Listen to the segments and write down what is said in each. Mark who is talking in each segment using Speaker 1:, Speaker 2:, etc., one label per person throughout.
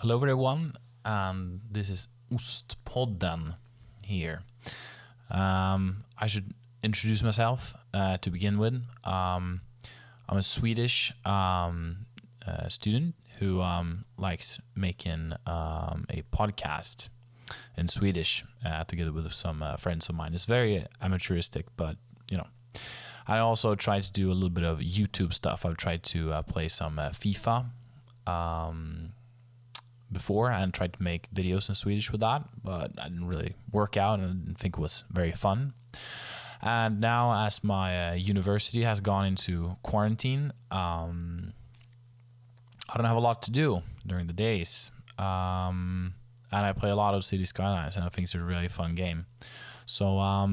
Speaker 1: Hello everyone, and this is Ostpodden here. I should introduce myself to begin with. I'm a Swedish student who likes making a podcast in Swedish together with some friends of mine. It's very amateuristic, but I also try to do a little bit of YouTube stuff. I've tried to play some FIFA before and tried to make videos in Swedish with that, but I didn't really work out and I didn't think it was very fun. And now as my university has gone into quarantine, I don't have a lot to do during the days. And I play a lot of City Skylines, and I think it's a really fun game. So I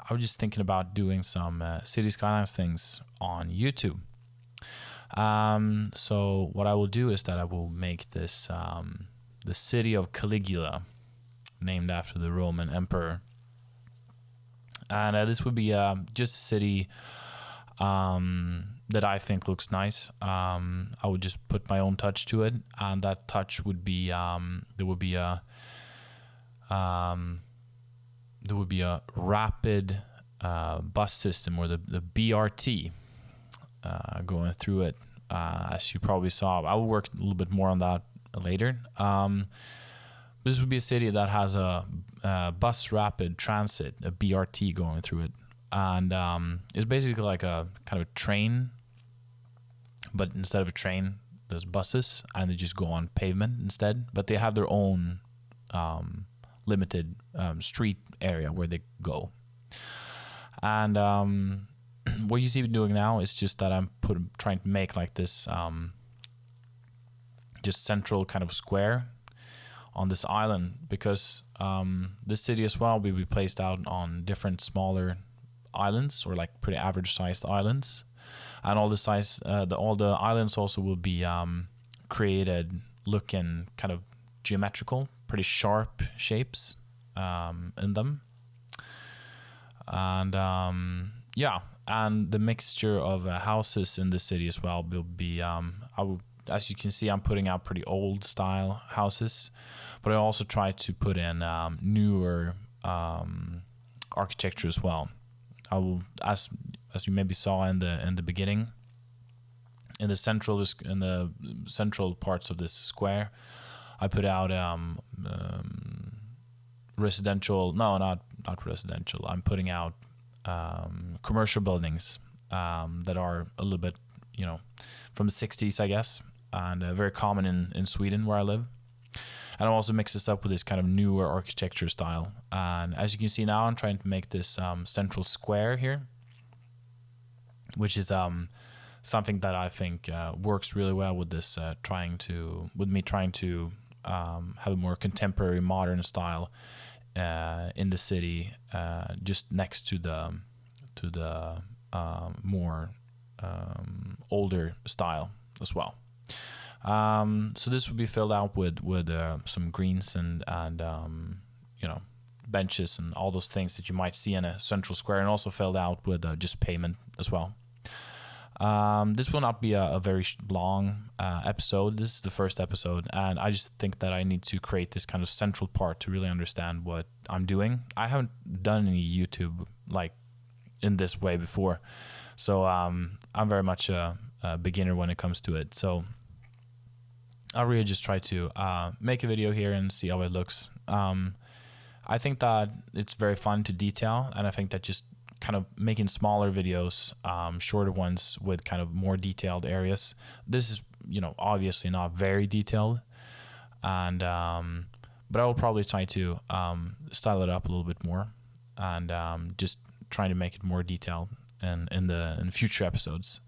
Speaker 1: was just thinking about doing some City Skylines things on YouTube. So what I will do is that I will make this the city of Caligula, named after the Roman emperor, and this would be just a city that I think looks nice. I would just put my own touch to it, and that touch would be there would be a rapid bus system, or the BRT. Going through it, as you probably saw. I will work a little bit more on that later. This would be a city that has a bus rapid transit, a BRT going through it, and it's basically like a kind of a train, but instead of a train, there's buses, and they just go on pavement instead. But they have their own limited street area where they go, and what you see me doing now is just that I'm trying to make like this just central kind of square on this island, because this city as well will be placed out on different smaller islands, or like pretty average sized islands, and all the islands also will be created looking kind of geometrical, pretty sharp shapes in them, and and the mixture of houses in the city as well will be, as you can see, I'm putting out pretty old style houses, but I also try to put in newer architecture as well. I will, as you maybe saw in the beginning, in the central parts of this square, I put out residential. No, not residential. I'm putting out commercial buildings that are a little bit, from the 60s, I guess, and very common in Sweden where I live. And I also mix this up with this kind of newer architecture style. And as you can see now, I'm trying to make this central square here, which is something that I think works really well with this trying to have a more contemporary, modern style in the city, just next to the more older style as well. So this would be filled out with some greens and benches and all those things that you might see in a central square, and also filled out with just pavement as well. This will not be a very long episode. This is the first episode, and I just think that I need to create this kind of central part to really understand what I'm doing. I haven't done any YouTube like in this way before, so I'm very much a beginner when it comes to it. So I'll really just try to make a video here and see how it looks. I think that it's very fun to detail, and I think that just kind of making smaller videos, shorter ones with kind of more detailed areas. This is, obviously not very detailed, and but I will probably try to style it up a little bit more, and just trying to make it more detailed in future episodes.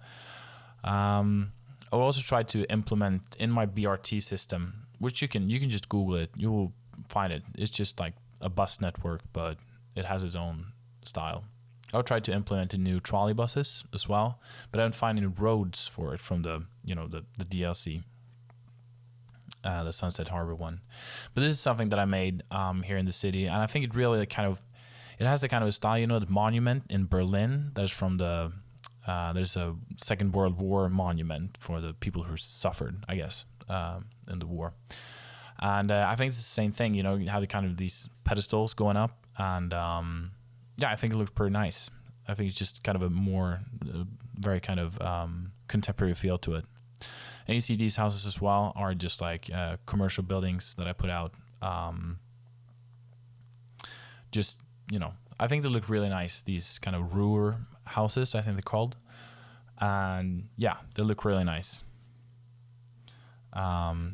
Speaker 1: I'll also try to implement in my BRT system, which you can just Google it. You will find it. It's just like a bus network, but it has its own style. I'll try to implement new trolley buses as well, but I don't find any roads for it from the DLC, the Sunset Harbor one. But this is something that I made here in the city, and I think it really it has the kind of a style, the monument in Berlin that is from there's a Second World War monument for the people who suffered, I guess. in the war. And I think it's the same thing. You know, you have kind of these pedestals going up, and yeah, I think it looks pretty nice. I think it's just kind of a more very kind of contemporary feel to it. And you see these houses as well are just like commercial buildings that I put out. Just, you know, I think they look really nice. These kind of Ruhr houses, I think they're called. And yeah, they look really nice.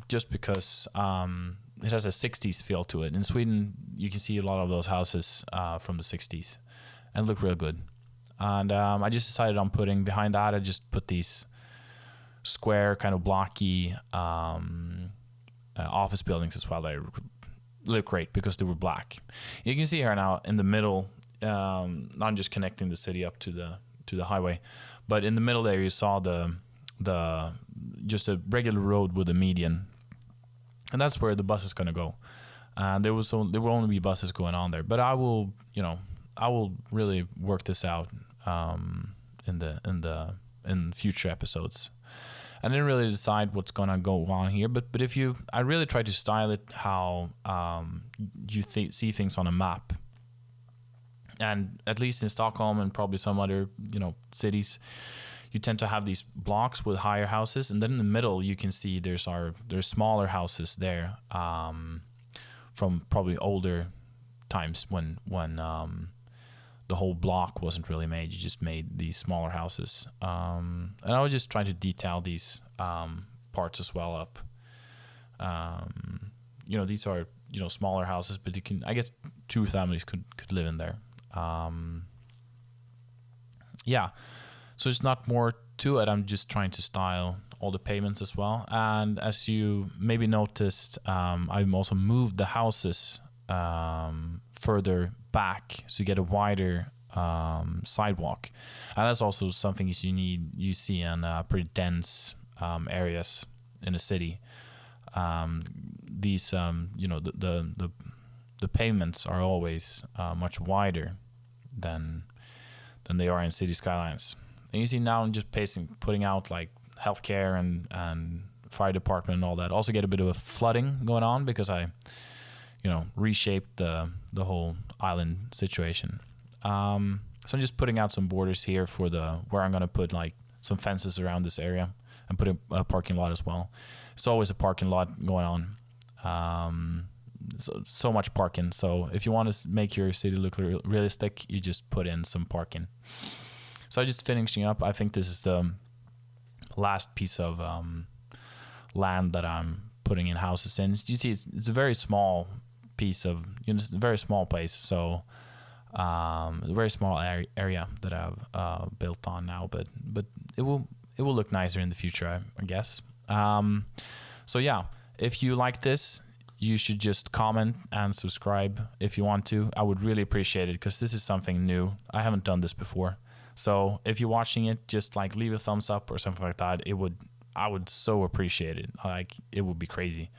Speaker 1: Just because it has a 60s feel to it. In Sweden, you can see a lot of those houses from the 60s and look real good. And I just decided on putting behind that, I just put these square kind of blocky office buildings as well. They look great because they were black. You can see here now in the middle, I'm just connecting the city up to the highway, but in the middle there you saw the just a regular road with a median, and that's where the bus is going to go. And there will only be buses going on there, but I will really work this out in future episodes. I didn't really decide what's gonna go on here, but I really try to style it how you see things on a map. And at least in Stockholm and probably some other cities, you tend to have these blocks with higher houses, and then in the middle you can see there's smaller houses there from probably older times when the whole block wasn't really made. You just made these smaller houses. And I was just trying to detail these parts as well up. These are, smaller houses, but I guess 2 families could live in there. Yeah, so it's not more to it. I'm just trying to style all the pavements as well. And as you maybe noticed, I've also moved the houses further back, so you get a wider sidewalk. And that's also something you see in pretty dense areas in a city. These the pavements are always much wider than they are in city skylines. And you see now I'm just putting out like healthcare and fire department and all that. Also get a bit of a flooding going on because I reshaped the whole island situation. So I'm just putting out some borders here for where I'm going to put like some fences around this area and put a parking lot as well. It's always a parking lot going on. So much parking. So if you want to make your city look realistic, you just put in some parking. So I'm just finishing up. I think this is the last piece of land that I'm putting in houses in. You see, it's a very small piece of, it's a very small place. So a very small area that I've built on now, but it will look nicer in the future, I guess. So yeah, if you like this, you should just comment and subscribe if you want to. I would really appreciate it because this is something new. I haven't done this before. So if you're watching it, just like leave a thumbs up or something like that. I would so appreciate it. Like, it would be crazy.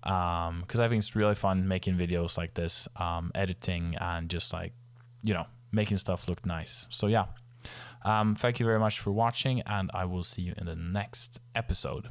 Speaker 1: Because I think it's really fun making videos like this, editing and just like, making stuff look nice. So yeah, thank you very much for watching, and I will see you in the next episode.